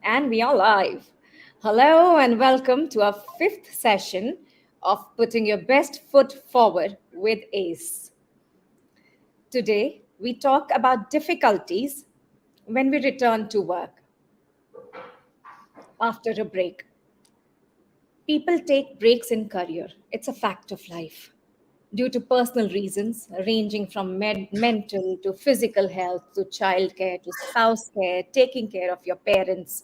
And we are live. Hello, and welcome to our fifth session of Putting Your Best Foot Forward with ACE. Today, we talk about difficulties when we return to work after a break. People take breaks in career, it's a fact of life. Due to personal reasons, ranging from mental to physical health to childcare to spouse care, taking care of your parents,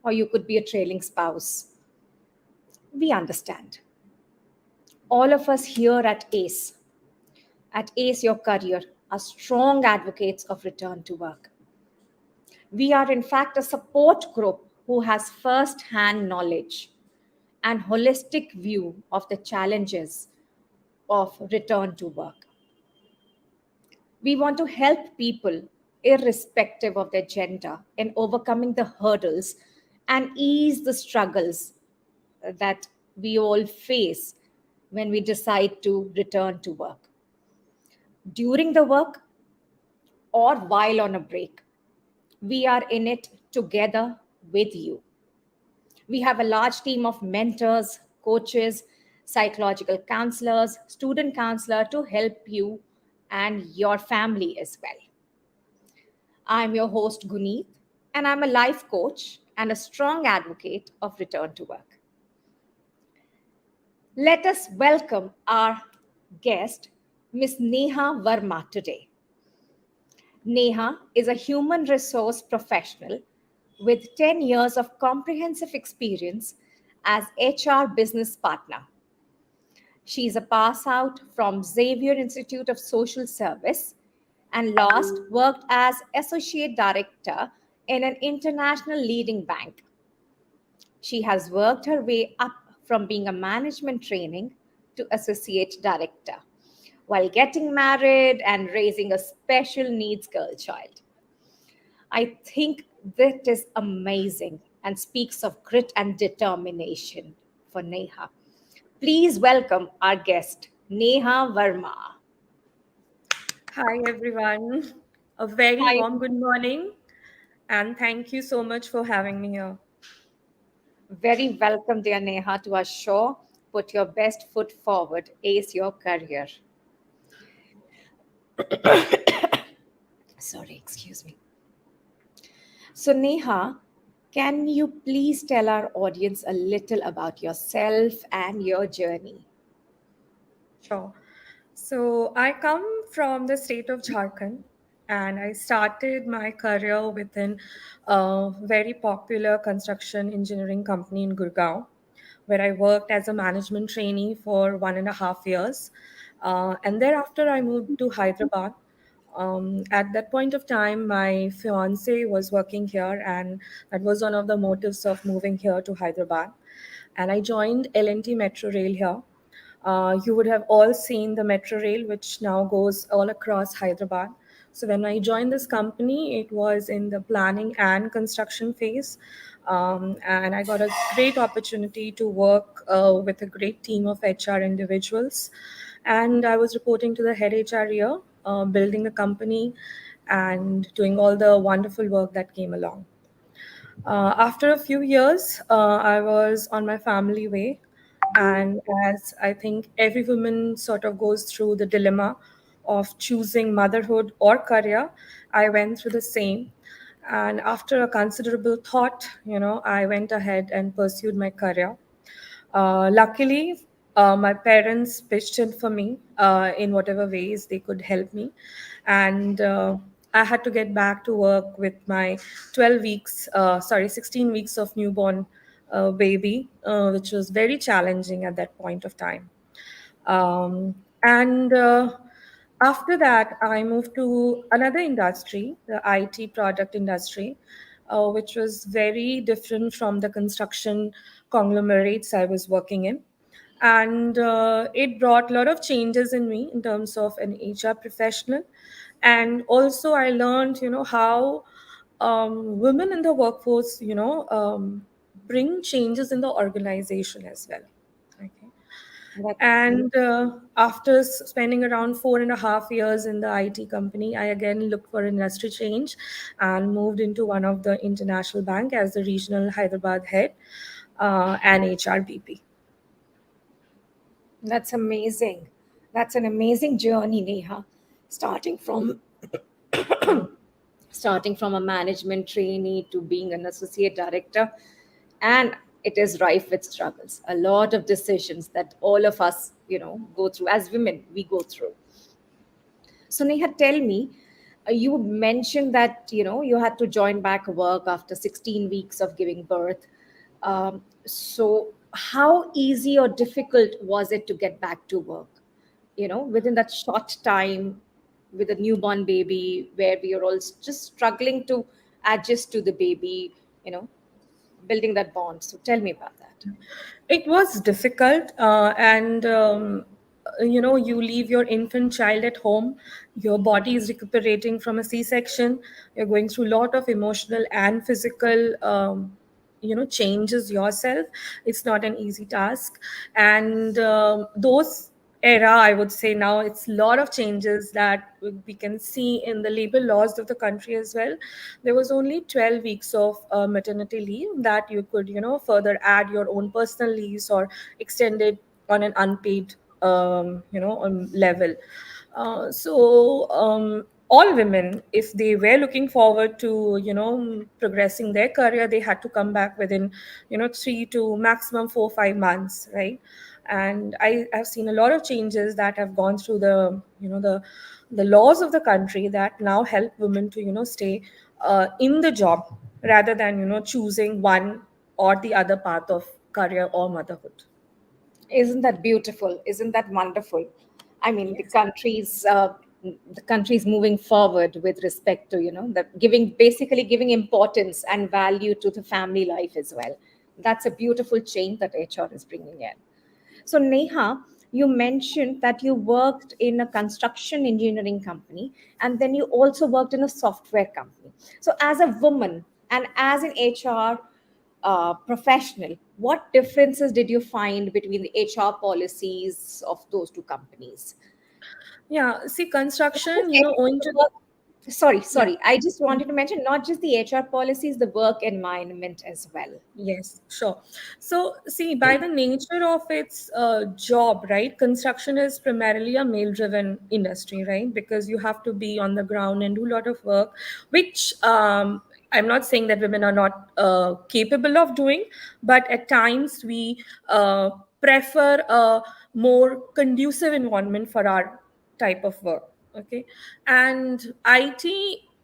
or you could be a trailing spouse. We understand. All of us here at ACE Your Career, are strong advocates of return to work. We are, in fact, a support group who has first hand knowledge and holistic view of the challenges of return to work. We want to help people, irrespective of their gender, in overcoming the hurdles and ease the struggles that we all face when we decide to return to work. During the work or while on a break, we are in it together with you. We have a large team of mentors, coaches, psychological counselors, student counselor to help you and your family as well. I'm your host, Guneet, and I'm a life coach and a strong advocate of return to work. Let us welcome our guest, Ms. Neha Verma, today. Neha is a human resource professional with 10 years of comprehensive experience as HR business partner. She is a pass out from Xavier Institute of Social Service and last worked as associate director in an international leading bank. She has worked her way up from being a management training to associate director while getting married and raising a special needs girl child. I think that is amazing and speaks of grit and determination for Neha. Please welcome our guest, Neha Verma. Hi, everyone. A very Hi. warm good morning, and thank you so much for having me here. Very welcome, dear Neha, to our show. Put your best foot forward, ace your career. Sorry, excuse me. So, Neha, can you please tell our audience a little about yourself and your journey? Sure. So, I come from the state of Jharkhand, and I started my career within a very popular construction engineering company in Gurgaon, where I worked as a management trainee for 1.5 years. And thereafter, I moved to Hyderabad. At that point of time, my fiance was working here, and that was one of the motives of moving here to Hyderabad. And I joined L&T Metro Rail here. You would have all seen the metro rail, which now goes all across Hyderabad. So when I joined this company, it was in the planning and construction phase. And I got a great opportunity to work with a great team of HR individuals. And I was reporting to the head HR here, building the company and doing all the wonderful work that came along. After a few years, I was on my family way. And as I think every woman sort of goes through the dilemma of choosing motherhood or career, I went through the same. And after a considerable thought, I went ahead and pursued my career. Luckily, my parents pitched in for me in whatever ways they could help me. And I had to get back to work with my 16 weeks of newborn baby, which was very challenging at that point of time. And After that, I moved to another industry, the IT product industry, which was very different from the construction conglomerates I was working in. And it brought a lot of changes in me in terms of an HR professional. And also, I learned, how women in the workforce, bring changes in the organization as well. Okay. That's And after spending around 4.5 years in the IT company, I again looked for industry change and moved into one of the international bank as the regional Hyderabad head and HRBP. that's amazing. That's an amazing journey, Neha. Starting from starting from a management trainee to being an associate director, and it is rife with struggles. A lot of decisions that all of us, go through as women. We go through. So Neha, tell me, you mentioned that you had to join back work after 16 weeks of giving birth. So how easy or difficult was it to get back to work? Within that short time with a newborn baby, where we are all just struggling to adjust to the baby, you know, building that bond. So tell me about that. It was difficult, and you leave your infant child at home. Your body is recuperating from a C-section. You're going through a lot of emotional and physical, changes yourself. It's not an easy task, and those era, I would say now it's a lot of changes that we can see in the labor laws of the country as well. There was only 12 weeks of maternity leave that you could, further add your own personal leaves or extend it on an unpaid, level. All women, if they were looking forward to, progressing their career, they had to come back within, 3 to maximum 4 5 months, right? And I've seen a lot of changes that have gone through the laws of the country that now help women to, stay in the job rather than, choosing one or the other path of career or motherhood. Isn't that beautiful? Isn't that wonderful? I mean, Yes. the country's moving forward with respect to the giving, basically giving importance and value to the family life as well. That's a beautiful change that HR is bringing in. So Neha, you mentioned that you worked in a construction engineering company, and then you also worked in a software company. So as a woman and as an HR professional, what differences did you find between the HR policies of those two companies? Yeah, see, Not construction, just owing the to, work, sorry, yeah. sorry. I just wanted to mention not just the HR policies, the work environment as well. Yes, sure. So, see, by the nature of its job, right, construction is primarily a male driven industry, right? Because you have to be on the ground and do a lot of work, which I'm not saying that women are not capable of doing, but at times we prefer a more conducive environment for our type of work. Okay. And IT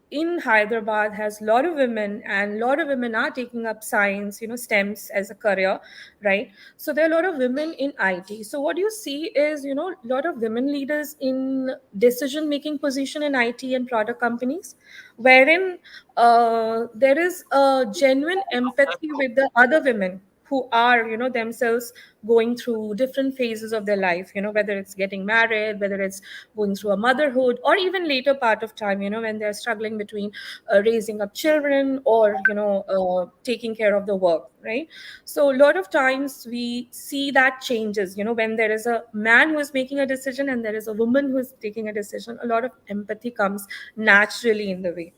in Hyderabad has a lot of women, and a lot of women are taking up science, STEMs as a career, right? So there are a lot of women in IT. So what you see is, a lot of women leaders in decision making position in IT and product companies, wherein there is a genuine empathy with the other women who are, themselves going through different phases of their life, whether it's getting married, whether it's going through a motherhood, or even later part of time, when they're struggling between raising up children or, taking care of the work, right? So a lot of times we see that changes, when there is a man who is making a decision and there is a woman who is taking a decision, a lot of empathy comes naturally in the way.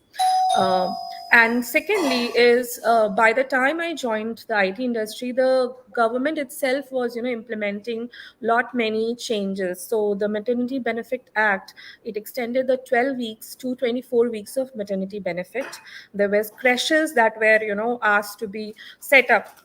um, and secondly is, by the time I joined the IT industry, the government itself was, implementing lot many changes. So the Maternity Benefit Act, it extended the 12 weeks to 24 weeks of maternity benefit. There was creches that were, asked to be set up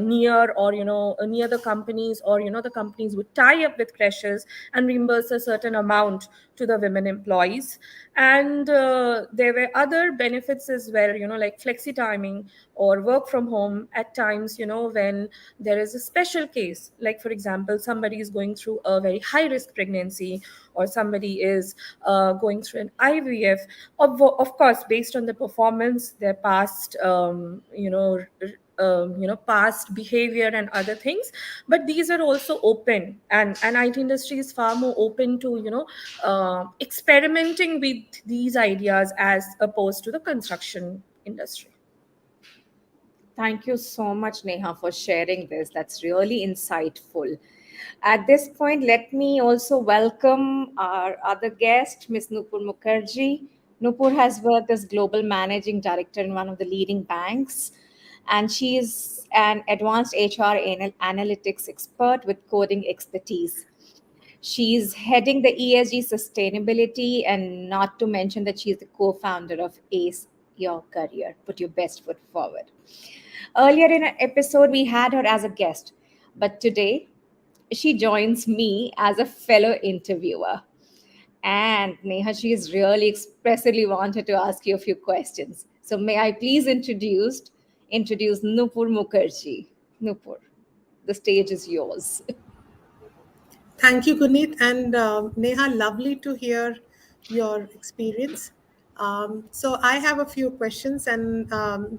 near, or near the companies, or the companies would tie up with creches and reimburse a certain amount to the women employees. And there were other benefits as well, like flexi timing or work from home at times, when there is a special case, like for example somebody is going through a very high risk pregnancy, or somebody is going through an IVF. Of course, based on the performance, their past, past behavior and other things. But these are also open, and IT industry is far more open to, experimenting with these ideas as opposed to the construction industry. Thank you so much, Neha, for sharing this. That's really insightful. At this point, let me also welcome our other guest, Ms. Nupur Mukherjee. Nupur has worked as global managing director in one of the leading banks, and she is an advanced HR analytics expert with coding expertise. She's heading the ESG sustainability, and not to mention that she's the co founder of ACE Your Career. Put your best foot forward. Earlier in an episode, we had her as a guest, but today she joins me as a fellow interviewer. And Neha, she has really expressively wanted to ask you a few questions. So may I please introduce Nupur Mukherjee. Nupur, the stage is yours. Thank you, Guneet. And Neha, lovely to hear your experience. So, I have a few questions, and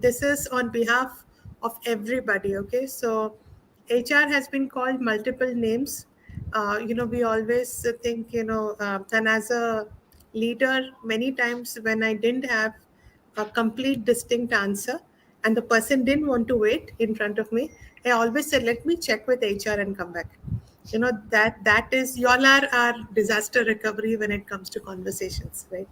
this is on behalf of everybody. Okay. So, HR has been called multiple names. We always think, and as a leader, many times when I didn't have a complete, distinct answer, and the person didn't want to wait in front of me, I always said, let me check with HR and come back. That is y'all are our disaster recovery when it comes to conversations, right?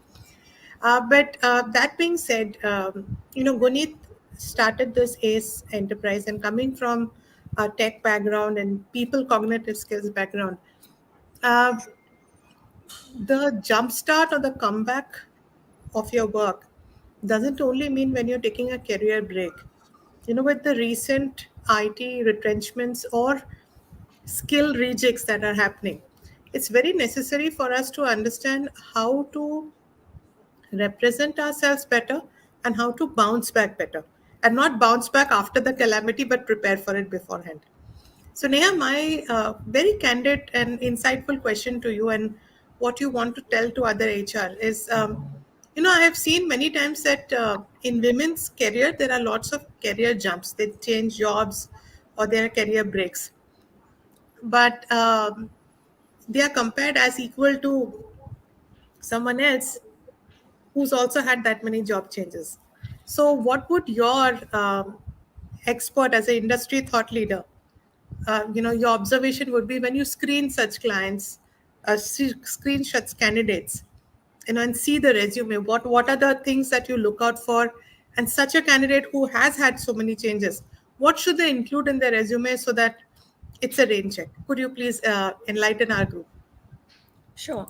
But that being said, Guneet started this ACE enterprise, and coming from a tech background and people cognitive skills background, uh, the jumpstart or the comeback of your work doesn't only mean when you're taking a career break. With the recent IT retrenchments or skill rejects that are happening, it's very necessary for us to understand how to represent ourselves better and how to bounce back better, and not bounce back after the calamity but prepare for it beforehand. So Neha, my very candid and insightful question to you, and what you want to tell to other HR is, I have seen many times that in women's career there are lots of career jumps. They change jobs or there are career breaks, but they are compared as equal to someone else who's also had that many job changes. So, what would your expert as an industry thought leader, your observation would be when you screen such clients, screen such candidates, and see the resume. What are the things that you look out for? And such a candidate who has had so many changes, what should they include in their resume so that it's a rain check? Could you please enlighten our group? Sure.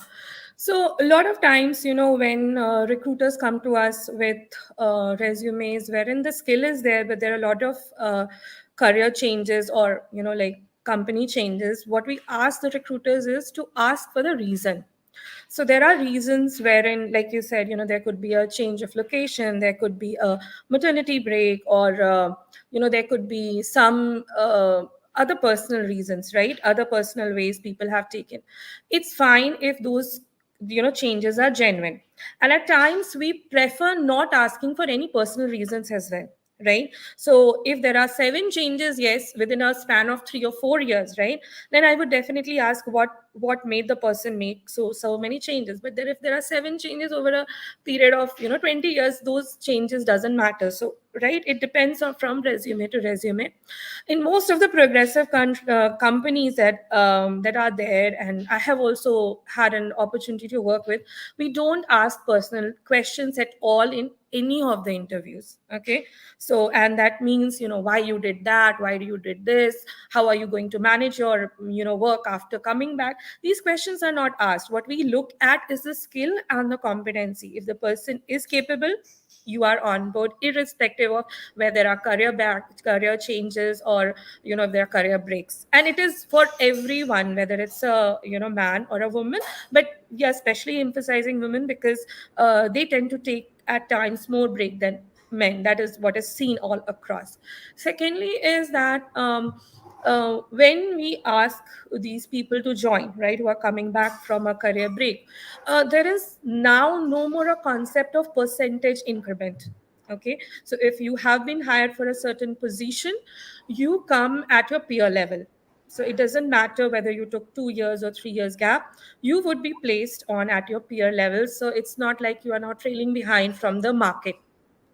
So a lot of times, when recruiters come to us with resumes wherein the skill is there, but there are a lot of career changes or, like company changes, what we ask the recruiters is to ask for the reason. So there are reasons wherein, like you said, there could be a change of location, there could be a maternity break, or there could be some other personal reasons, right? Other personal ways people have taken. It's fine if those changes are genuine, and at times we prefer not asking for any personal reasons as well, right? So if there are 7 changes, yes, within a span of 3 or 4 years, right, then I would definitely ask what made the person make so many changes. But then if there are 7 changes over a period of 20 years, those changes doesn't matter. So right, it depends on from resume to resume. In most of the progressive companies that are there, and I have also had an opportunity to work with, we don't ask personal questions at all in any of the interviews. Okay, so and that means why you did that, why you did this, how are you going to manage your work after coming back. These questions are not asked. What we look at is the skill and the competency. If the person is capable, you are on board, irrespective of where there are career changes, or if there are career breaks. And it is for everyone, whether it's a man or a woman. But yeah, especially emphasizing women, because they tend to take at times more break than men. That is what is seen all across. Secondly is that when we ask these people to join, right, who are coming back from a career break, there is now no more a concept of percentage increment. Okay, so if you have been hired for a certain position, you come at your peer level. So it doesn't matter whether you took 2 years or 3 years gap, you would be placed on at your peer level. So it's not like you are not trailing behind from the market.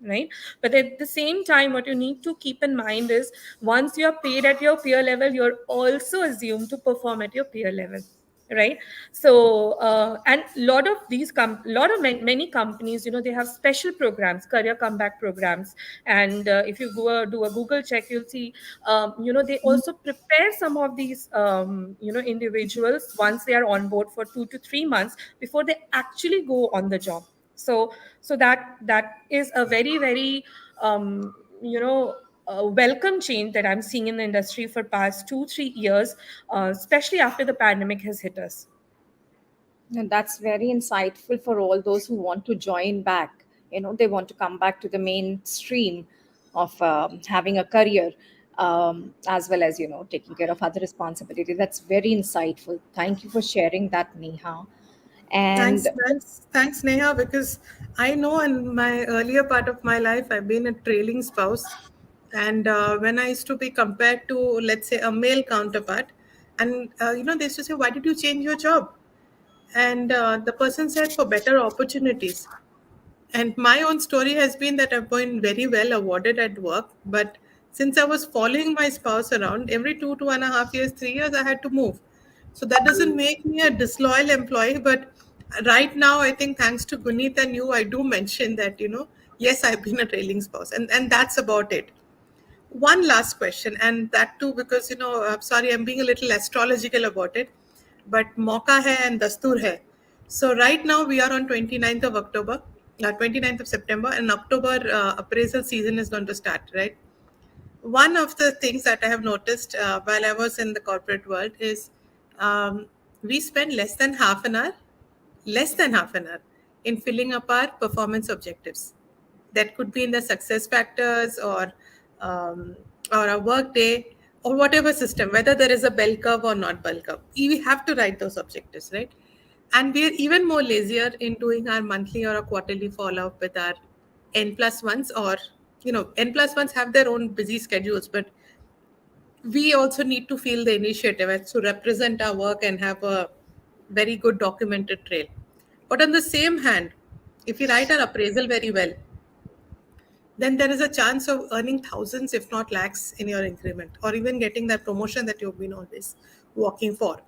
right? But at the same time, what you need to keep in mind is once you're paid at your peer level, you're also assumed to perform at your peer level, right? So and lot of these many companies, they have special programs, career comeback programs. And if you go do a Google check, you'll see they also prepare some of these individuals once they are on board for 2 to 3 months before they actually go on the job. So that is a very, very welcome change that I'm seeing in the industry for past 2 3 years, especially after the pandemic has hit us. And that's very insightful for all those who want to join back. They want to come back to the mainstream of having a career, as well as, taking care of other responsibility. That's very insightful. Thank you for sharing that, Neha. And Thanks, Neha, because I know in my earlier part of my life, I've been a trailing spouse. And when I used to be compared to, let's say, a male counterpart, and, they used to say, why did you change your job? And the person said, for better opportunities. And my own story has been that I've been very well awarded at work. But since I was following my spouse around, every 2.5 years, 3 years, I had to move. So that doesn't make me a disloyal employee. But right now, I think thanks to Guneet and you, I do mention that, yes, I've been a trailing spouse. And that's about it. One last question, and that too because, I'm sorry, I'm being a little astrological about it, but Mauka hai and Dastur hai. So right now we are on 29th of October, 29th of September, and October appraisal season is going to start, right? One of the things that I have noticed while I was in the corporate world is we spend less than half an hour in filling up our performance objectives. That could be in the success factors um, or a work day or whatever system, whether there is a bell curve or not bell curve. We have to write those objectives, right? And we are even more lazier in doing our monthly or a quarterly follow up with our N plus ones, or, N plus ones have their own busy schedules, but we also need to feel the initiative as to represent our work and have a very good documented trail. But on the same hand, if you write our appraisal very well, then there is a chance of earning thousands, if not lakhs, in your increment, or even getting that promotion that you've been always working for.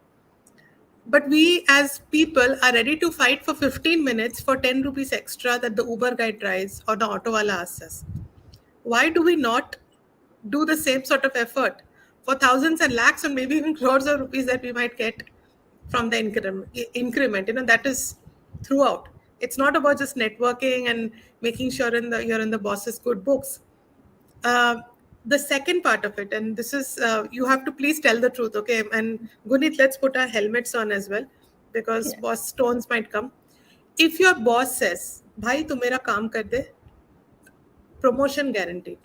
But we as people are ready to fight for 15 minutes for 10 rupees extra that the Uber guy drives or the auto wala asks us. Why do we not do the same sort of effort for thousands and lakhs and maybe even crores of rupees that we might get from the increment? That is throughout. It's not about just networking and making sure you're in the boss's good books. uh, the second part of it, and this is, you have to please tell the truth, okay? And Gunit, let's put our helmets on as well, because yeah, boss stones might come. If your boss says, bhai tu mera kaam kar de, promotion guaranteed.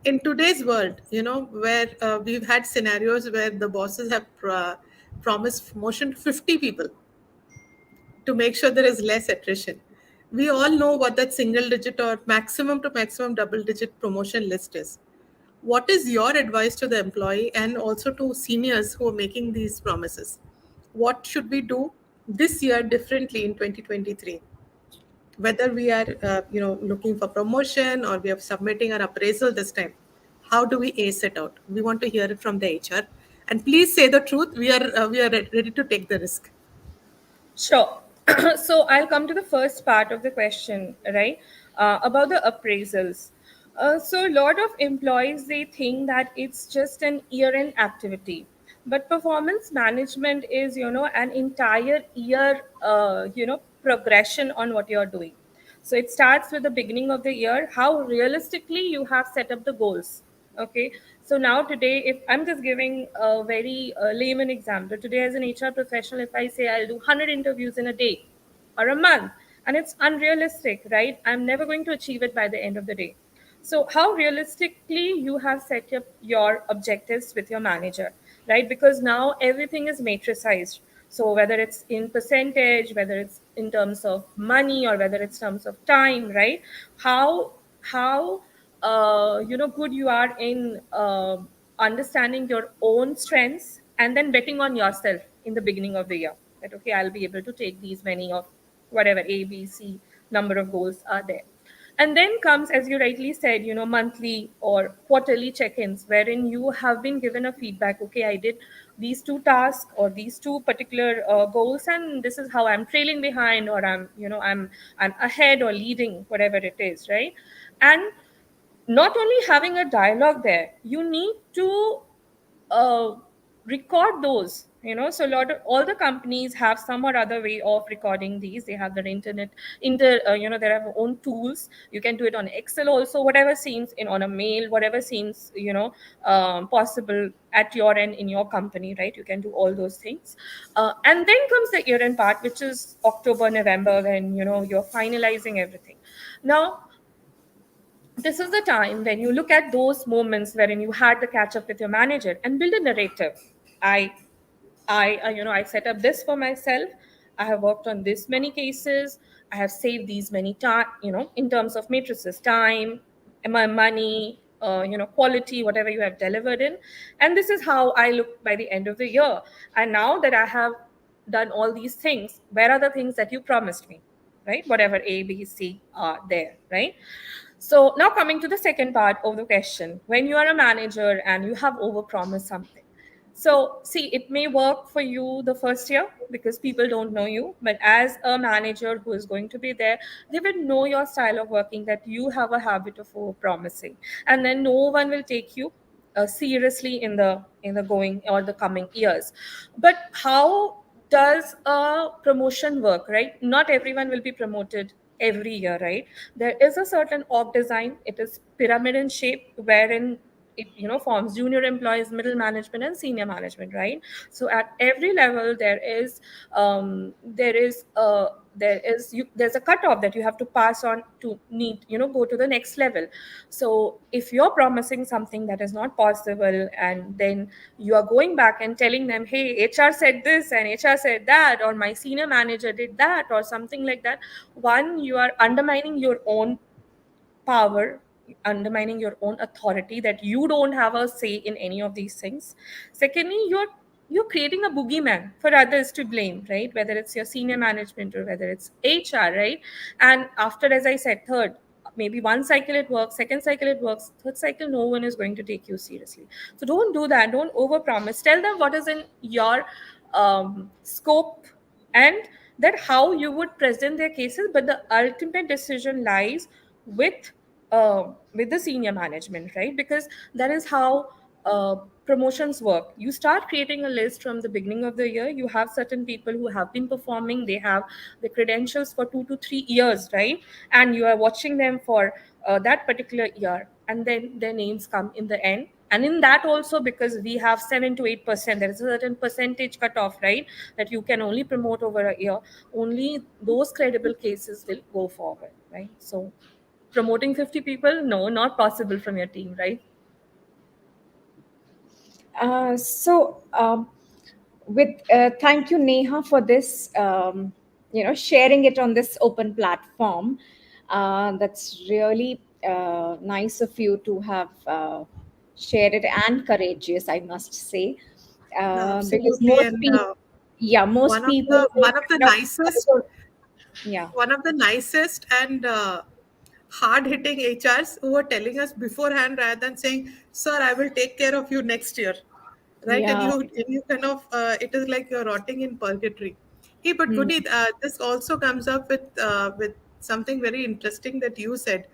In today's world, where we've had scenarios where the bosses have promised promotion to 50 people to make sure there is less attrition. We all know what that single digit or maximum to maximum double digit promotion list is. What is your advice to the employee and also to seniors who are making these promises? What should we do this year differently in 2023? Whether we are, looking for promotion or we are submitting our appraisal this time, how do we ace it out? We want to hear it from the HR. And please say the truth. We are ready to take the risk. Sure. So I'll come to the first part of the question, right? About the appraisals. So a lot of employees, they think that it's just an year-end activity, but performance management is, an entire year, progression on what you're doing. So it starts with the beginning of the year, how realistically you have set up the goals. Okay. So now today, if I'm just giving a very layman example, today as an HR professional, if I say I'll do 100 interviews in a day or a month, and it's unrealistic, right? I'm never going to achieve it by the end of the day. So how realistically you have set up your objectives with your manager, right? Because now everything is matricized. So whether it's in percentage, whether it's in terms of money, or whether it's terms of time, right? How good you are in understanding your own strengths and then betting on yourself in the beginning of the year, that okay, I'll be able to take these many of whatever A, B, C number of goals are there. And then comes, as you rightly said, monthly or quarterly check-ins, wherein you have been given a feedback. Okay, I did these two tasks or these two particular goals, and this is how I'm trailing behind, or I'm ahead or leading, whatever it is, right? And not only having a dialogue there, you need to uh, record those. So a lot of all the companies have some or other way of recording these. They have their internet they have their own tools. You can do it on Excel also, whatever seems on a mail, whatever seems possible at your end in your company, right? You can do all those things. And then comes the year end part, which is October, November, when you're finalizing everything. Now, this is the time when you look at those moments wherein you had the catch up with your manager and build a narrative. I i i set up this for myself. I have worked on this many cases. I have saved these many time, in terms of matrices, time, my money, quality, whatever you have delivered in. And this is how I look by the end of the year. And now that I have done all these things, where are the things that you promised me, right? Whatever A, B, C are there, right? So now coming to the second part of the question, when you are a manager and you have overpromised something. So see, it may work for you the first year because people don't know you, but as a manager who is going to be there, they will know your style of working, that you have a habit of overpromising, and then no one will take you seriously in the going or the coming years. But how does a promotion work, right? Not everyone will be promoted every year, right? There is a certain org design. It is pyramid in shape, wherein it forms junior employees, middle management, and senior management, right? So at every level there's a cutoff that you have to pass on to need go to the next level. So if you're promising something that is not possible, and then you are going back and telling them, hey, HR said this and HR said that, or my senior manager did that, or something like that, one, you are undermining your own power, undermining your own authority, that you don't have a say in any of these things. Secondly, you're creating a boogeyman for others to blame, right? Whether it's your senior management or whether it's HR, right? And after, as I said, third, maybe one cycle it works, second cycle it works, third cycle no one is going to take you seriously. So don't do that. Don't overpromise. Tell them what is in your scope, and that how you would present their cases, but the ultimate decision lies with with the senior management, right? Because that is how uh, promotions work. You start creating a list from the beginning of the year. You have certain people who have been performing, they have the credentials for 2 to 3 years, right? And you are watching them for that particular year, and then their names come in the end. And in that also, because we have 7 to 8%, there is a certain percentage cutoff, right? That you can only promote over a year. Only those credible cases will go forward, right? So promoting 50 people, no, not possible from your team, right? So with thank you, Neha, for this, sharing it on this open platform. That's really nice of you to have shared it, and courageous, I must say, because Absolutely. most And people, yeah, one most of people the would one of the kind nicest of, yeah. one of the nicest and hard hitting HRs who were telling us beforehand rather than saying, "Sir, I will take care of you next year." Right? And Yeah. you kind of it is like you're rotting in purgatory. Hey, but Hmm. Guneet, this also comes up with something very interesting that you said.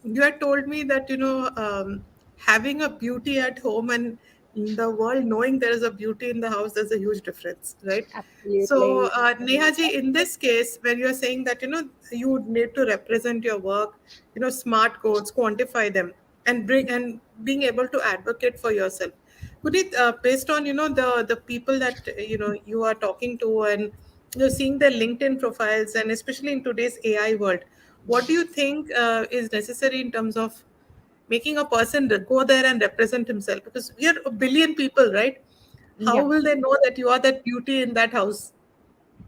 You had told me that having a beauty at home and the world knowing there is a beauty in the house, there's a huge difference, right? So, Absolutely. Neha ji, in this case, when you're saying that you would need to represent your work, smart codes, quantify them, and being able to advocate for yourself. Could it, based on the people that you are talking to, and seeing their LinkedIn profiles, and especially in today's AI world, what do you think is necessary in terms of making a person go there and represent himself? Because we are a billion people, right? How Yeah. will they know that you are that beauty in that house?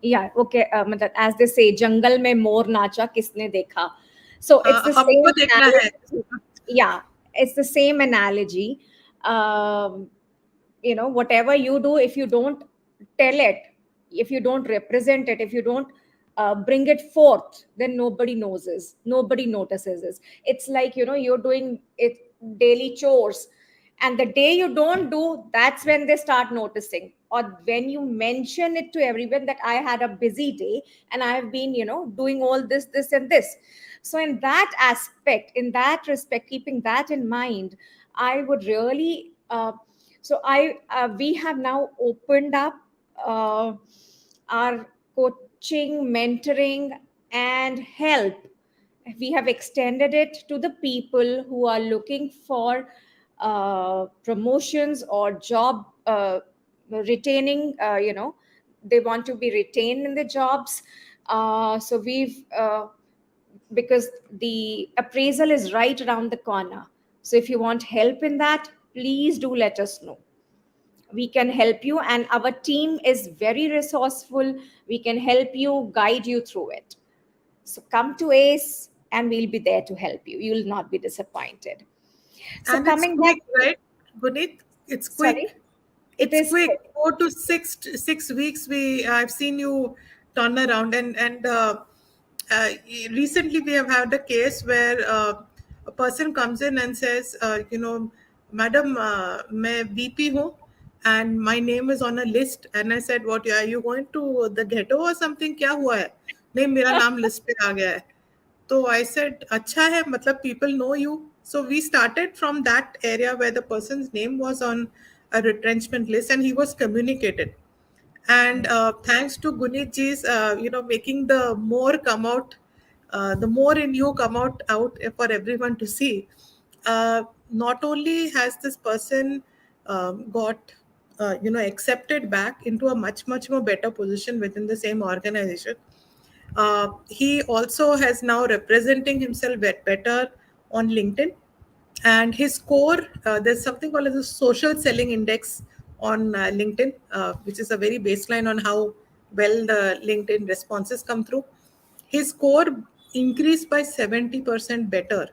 Yeah, okay. मतलब as they say, जंगल में मोर नाचा किसने देखा. So it's the same हमको देखना है. analogy. Yeah, it's the same analogy. um, whatever you do, if you don't tell it, if you don't represent it, if you don't bring it forth, then nobody notices it. It's like, you're doing it daily chores, and the day you don't do, that's when they start noticing, or when you mention it to everyone that I had a busy day and I have been, doing all this and this. So in that aspect, in that respect, keeping that in mind, I would really so I we have now opened up uh, our coaching, mentoring, and help. We have extended it to the people who are looking for promotions or job retaining, they want to be retained in the jobs. So we've because the appraisal is right around the corner. So if you want help in that, please do let us know. We can help you, and our team is very resourceful. We can help you, guide you through it. So come to ACE and we'll be there to help you. You will not be disappointed. So And it's coming back, quick, right, Gunit? It's sorry, quick. it It's is quick. quick. 4 to 6 weeks. I've seen you turn around, and recently we have had a case where a person comes in and says, Madam, मैं VP हूँ, and my name is on a list. And I said, what? Are you going to the ghetto or something? क्या हुआ है? नहीं, मेरा नाम list पे आ गया है. So I said, अच्छा है, मतलब people know you. So we started from that area where the person's name was on a retrenchment list and he was communicated. And thanks to Gunit ji's, making the more come out, the more in you come out for everyone to see. Not only has this person got, accepted back into a much, much more better position within the same organization, he also has now representing himself better on LinkedIn. And his score, there's something called as a social selling index on LinkedIn, which is a very baseline on how well the LinkedIn responses come through. His score increased by 70% better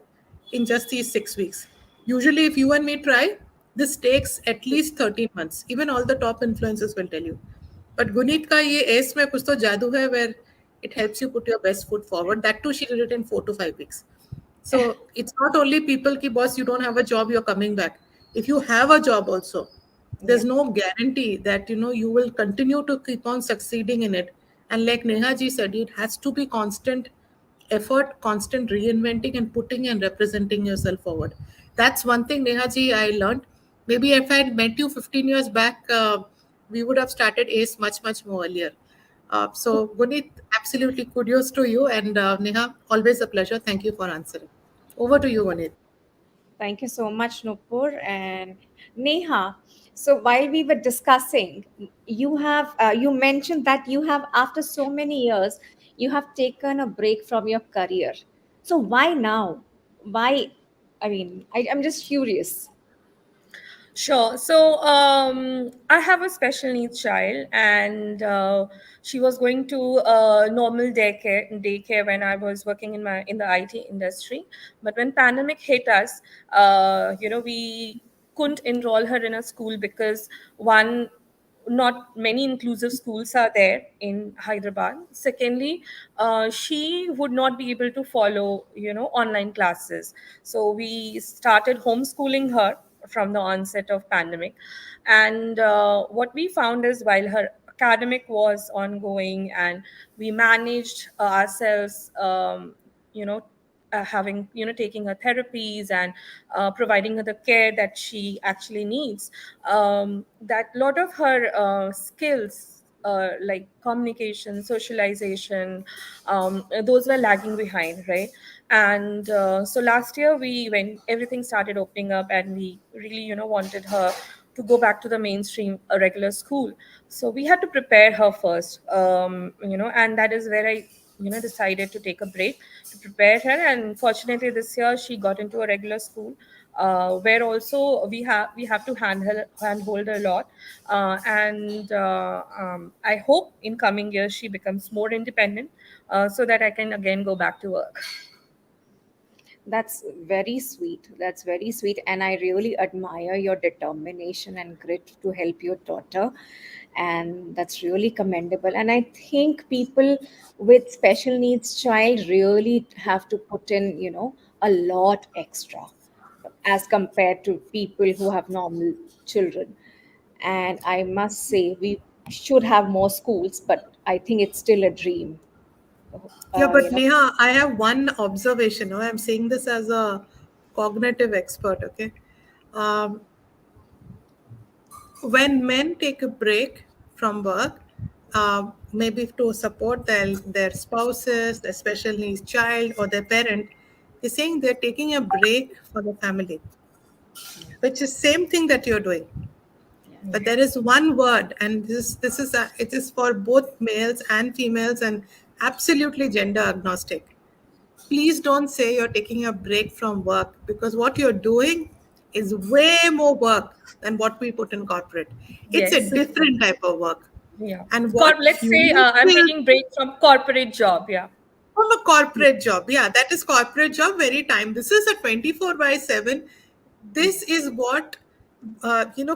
in just these 6 weeks. Usually, if you and me try, this takes at least 13 months. Even all the top influencers will tell you. But Gunit का ये S में कुछ तो जादू है where it helps you put your best foot forward. That too, she did it in 4 to 5 weeks. So it's not only people ki boss, you don't have a job, you're coming back. If you have a job also, Yeah. there's no guarantee that you will continue to keep on succeeding in it. And like Neha ji said, it has to be constant effort, constant reinventing and putting and representing yourself forward. That's one thing, Neha ji, I learned. Maybe if I had met you 15 years back, we would have started ACE much, much more earlier. So, Gunit, absolutely kudos to you. And Neha, always a pleasure. Thank you for answering. Over to you, Gunit. Thank you so much, Nupur and Neha. So while we were discussing, you mentioned that you have, after so many years, you have taken a break from your career. So why now? Why? I mean, I'm just curious. Sure. So I have a special needs child, and she was going to normal daycare when I was working in the IT industry. But when pandemic hit us, we couldn't enroll her in a school because one, not many inclusive schools are there in Hyderabad. Secondly, she would not be able to follow, online classes. So we started homeschooling her from the onset of pandemic. And what we found is while her academic was ongoing and we managed ourselves, having, taking her therapies and providing her the care that she actually needs, that lot of her skills, like communication, socialization, those were lagging behind, right? And so last year, when everything started opening up and we really, wanted her to go back to the mainstream, a regular school, so we had to prepare her first, and that is where I, decided to take a break to prepare her. And fortunately, this year she got into a regular school, where also we have to handhold her a lot, and I hope in coming years she becomes more independent, so that I can again go back to work. That's very sweet. That's very sweet. And I really admire your determination and grit to help your daughter. And that's really commendable. And I think people with special needs child really have to put in, a lot extra as compared to people who have normal children. And I must say, we should have more schools, but I think it's still a dream. Yeah, Uh, but you know, Neha, I have one observation. I'm saying this as a cognitive expert. Okay, um, when men take a break from work, maybe to support their spouses, their special needs child, or their parent, they're saying they're taking a break for the family, which is same thing that you're doing. But there is one word, and it is for both males and females, and absolutely gender agnostic. Please don't say you're taking a break from work, because what you're doing is way more work than what we put in corporate. It's a Yes. different type of work. Yeah. And what Let's say you I'm feel taking break from corporate job. Yeah. from a corporate job, yeah, that is corporate job very time. This is a 24 by 7. This is what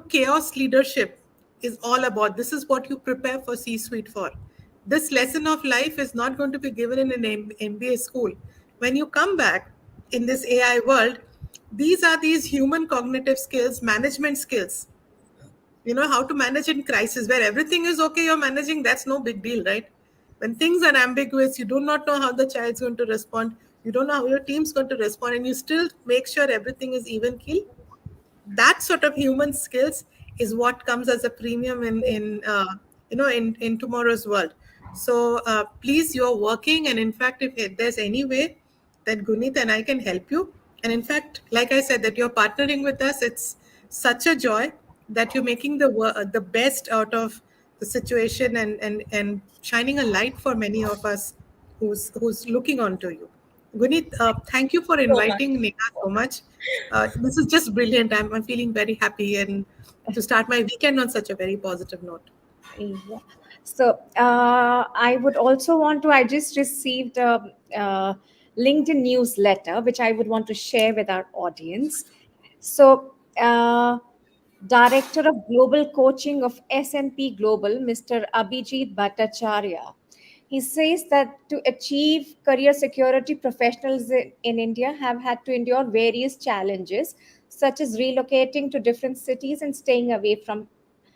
chaos leadership is all about. This is what you prepare for C suite for. This lesson of life is not going to be given in an MBA school. When you come back in this AI world, these human cognitive skills, management skills. How to manage in crisis where everything is okay, you're managing, that's no big deal, right? When things are ambiguous, you do not know how the child's going to respond, you don't know how your team's going to respond, and you still make sure everything is even keel. That sort of human skills is what comes as a premium in tomorrow's world. So please, you're working, and in fact, if there's any way that Gunit and I can help you, and in fact, like I said, that you're partnering with us, it's such a joy that you're making the best out of the situation, and shining a light for many of us who's looking onto you. Gunit, thank you for So much. inviting Neha so much. This is just brilliant. I'm feeling very happy, and to start my weekend on such a very positive note. Yeah. So I would also want to. I just received a LinkedIn newsletter, which I would want to share with our audience. So, Director of Global Coaching of S&P Global, Mr. Abhijit Bhattacharya, he says that to achieve career security, professionals in India have had to endure various challenges, such as relocating to different cities and staying away from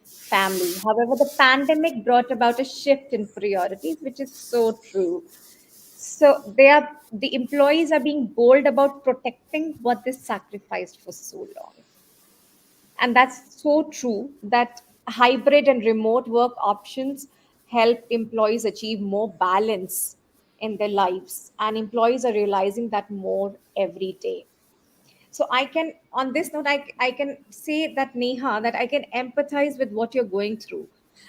family. However, the pandemic brought about a shift in priorities, which is so true. So the employees are being bold about protecting what they sacrificed for so long. And that's so true that hybrid and remote work options help employees achieve more balance in their lives. And employees are realizing that more every day. So I can, on this note, I can say that, Neha, that I can empathize with what you're going through.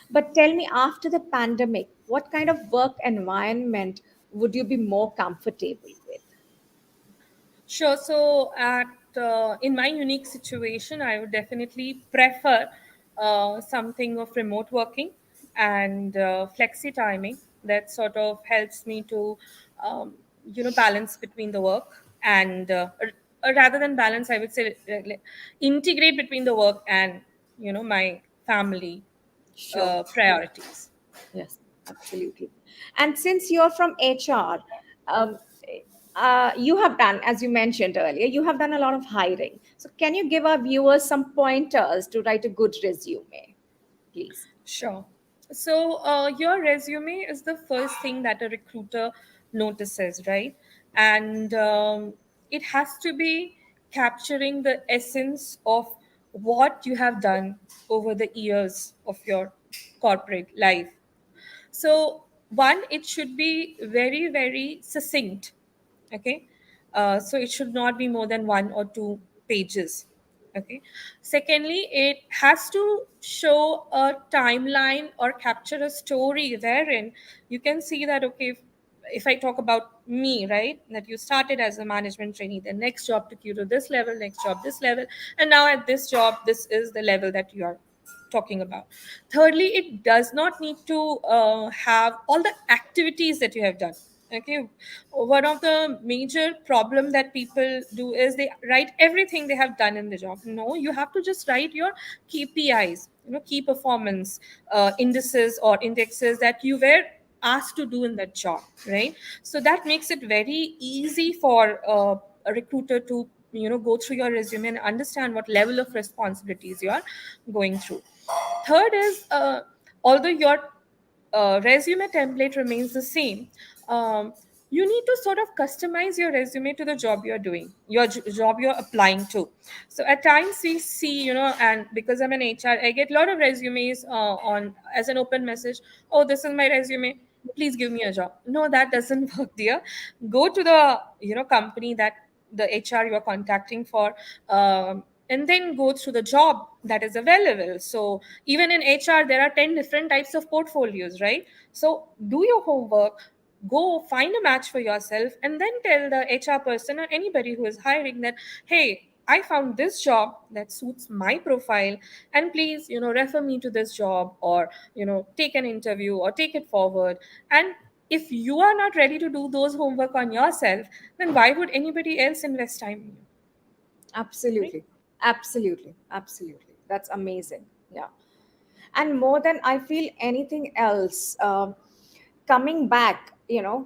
But tell me, after the pandemic, what kind of work environment would you be more comfortable with? Sure. So, in my unique situation, I would definitely prefer something of remote working and flexi timing that sort of helps me to, balance between the work and rather than balance, I would say integrate between the work and my family Sure. priorities. Yes, absolutely. And since you're from HR, um, you have done, as you mentioned earlier, you have done a lot of hiring. So, can you give our viewers some pointers to write a good resume, please? Sure. So, your resume is the first thing that a recruiter notices, right? And it has to be capturing the essence of what you have done over the years of your corporate life. So, one, it should be very, very succinct. Okay. So, it should not be more than 1 or 2 pages. Okay. Secondly, it has to show a timeline or capture a story wherein you can see that, okay, if I talk about me, right, that you started as a management trainee, the next job took you to this level, next job this level, and now at this job, this is the level that you are talking about. Thirdly, it does not need to have all the activities that you have done. Okay, one of the major problem that people do is they write everything they have done in the job. No, you have to just write your KPIs, key performance indices or indexes that you were asked to do in that job, right? So that makes it very easy for a recruiter to go through your resume and understand what level of responsibilities you are going through. Third is, although your resume template remains the same, you need to sort of customize your resume to the job you're doing, your job you're applying to. So at times we see, and because I'm an HR, I get a lot of resumes on as an open message. Oh, this is my resume. Please give me a job. No, that doesn't work, dear. Go to the company that the HR you're contacting for. And then go through the job that is available. So even in HR, there are 10 different types of portfolios, right? So do your homework, go find a match for yourself, and then tell the HR person or anybody who is hiring that, hey, I found this job that suits my profile, and please, refer me to this job, or, take an interview or take it forward. And if you are not ready to do those homework on yourself, then why would anybody else invest time in you, right? Absolutely. Absolutely. Absolutely. That's amazing. Yeah. And more than I feel anything else, coming back,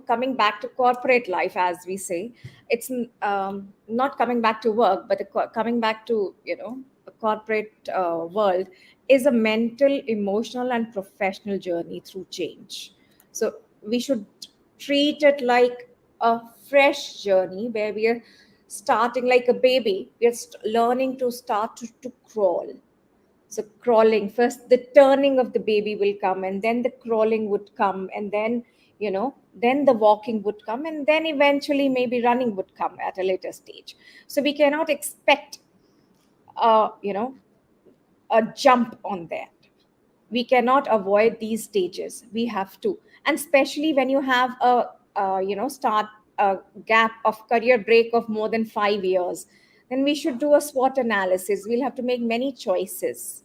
coming back to corporate life, as we say, it's not coming back to work, but coming back to, a corporate world is a mental, emotional, and professional journey through change. So we should treat it like a fresh journey where we are starting like a baby. We are learning to start to crawl. So crawling first, the turning of the baby will come, and then the crawling would come, and then, then the walking would come, and then eventually maybe running would come at a later stage. So we cannot expect, you know, a jump on that. We cannot avoid these stages. We have to, and especially when you have start a gap of career break of more than 5 years, then we should do a SWOT analysis. We'll have to make many choices,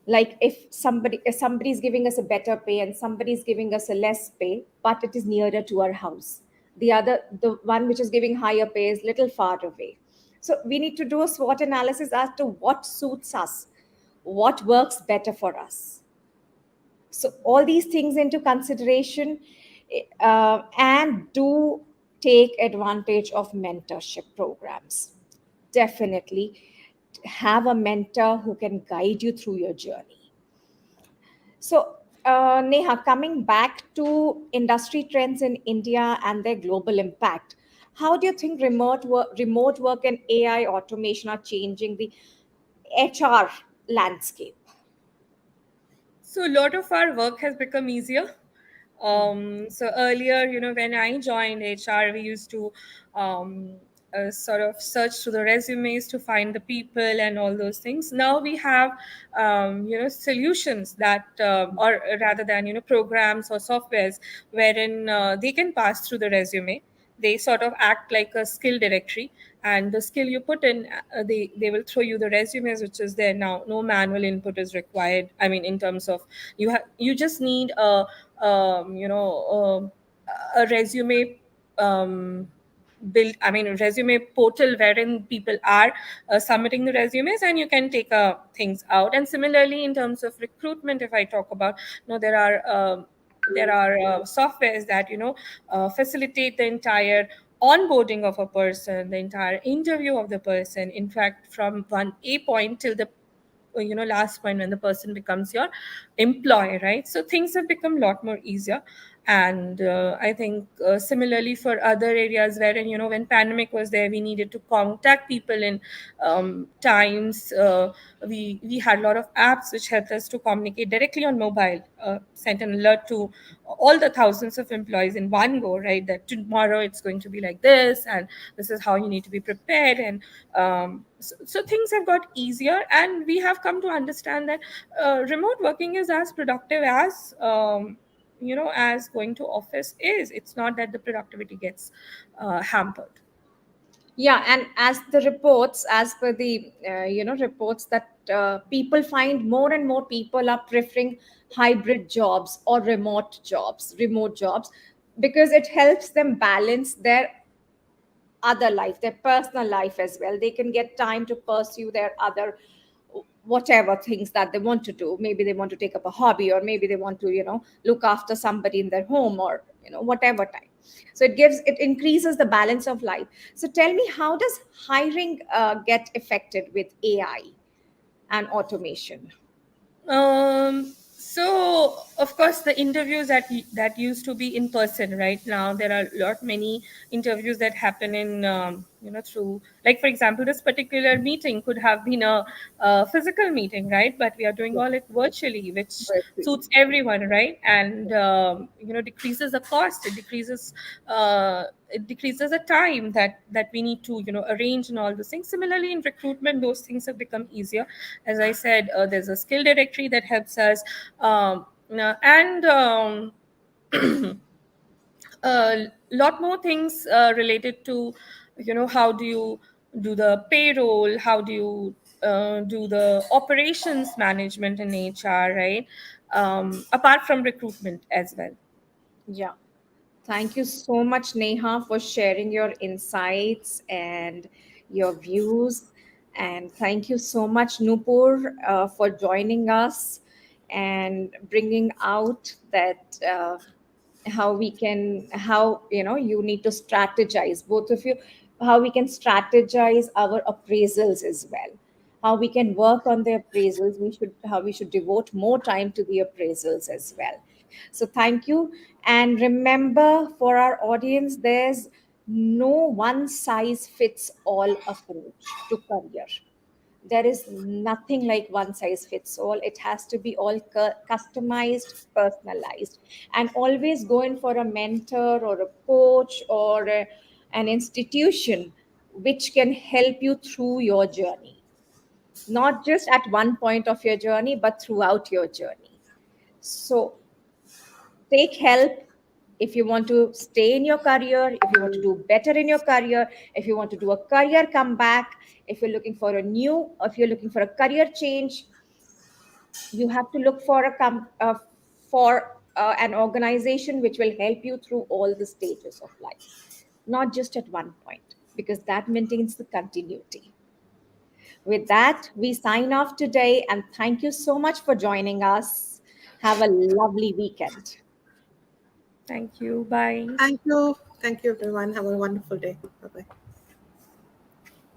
like if somebody is giving us a better pay and somebody is giving us a less pay, but it is nearer to our house, the one which is giving higher pay is little far away. So we need to do a SWOT analysis as to what suits us, what works better for us. So all these things into consideration, and do take advantage of mentorship programs. Definitely have a mentor who can guide you through your journey. So, Neha, coming back to industry trends in India and their global impact, how do you think remote work and AI automation are changing the HR landscape? So a lot of our work has become easier. So earlier, when I joined HR, we used to sort of search through the resumes to find the people and all those things. Now we have, solutions that, or rather than, programs or softwares wherein they can pass through the resume. They sort of act like a skill directory, and the skill you put in, they will throw you the resumes which is there now. No manual input is required. I mean, in terms of, you just need a resume build, I mean, a resume portal wherein people are submitting the resumes, and you can take things out. And similarly, in terms of recruitment, if I talk about, there are softwares that facilitate the entire onboarding of a person, the entire interview of the person, in fact, from one a point till the last point when the person becomes your employee, right? So things have become a lot more easier. And I think similarly for other areas wherein, when pandemic was there, we needed to contact people in times, we had a lot of apps which helped us to communicate directly on mobile, sent an alert to all the thousands of employees in one go, right, that tomorrow it's going to be like this, and this is how you need to be prepared. And so things have got easier, and we have come to understand that remote working is as productive as as going to office is. It's not that the productivity gets hampered. Yeah, and as the reports, as per the reports, that people find more and more people are preferring hybrid jobs or remote jobs, because it helps them balance their other life, their personal life as well. They can get time to pursue their other whatever things that they want to do. Maybe they want to take up a hobby, or maybe they want to, look after somebody in their home, or whatever time. So it increases the balance of life. So tell me, how does hiring get affected with AI and automation? So of course the interviews that used to be in person, right now there are many interviews that happen in through, like for example, this particular meeting could have been a physical meeting, right? But we are doing all it virtually, which suits everyone, right? And decreases the cost, it decreases the time that we need to arrange and all those things. Similarly, in recruitment, those things have become easier. As I said, there's a skill directory that helps us, and a lot more things related to how do you do the payroll, how do you do the operations management in HR, right? Apart from recruitment as well. Yeah. Thank you so much, Neha, for sharing your insights and your views. And thank you so much, Nupur, for joining us and bringing out that how you need to strategize, both of you, how we can strategize our appraisals as well, how we can work on the appraisals, how we should devote more time to the appraisals as well. So thank you. And remember, for our audience, there's no one size fits all approach to career. There is nothing like one size fits all. It has to be all customized, personalized. And always go in for a mentor or a coach or an institution which can help you through your journey, not just at one point of your journey, but throughout your journey. So take help if you want to stay in your career, if you want to do better in your career, if you want to do a career comeback, if you're looking for if you're looking for a career change. You have to look for an organization which will help you through all the stages of life, not just at one point, because that maintains the continuity. With that, we sign off today, and thank you so much for joining us. Have a lovely weekend. Thank you. Bye. Thank you. Thank you, everyone. Have a wonderful day.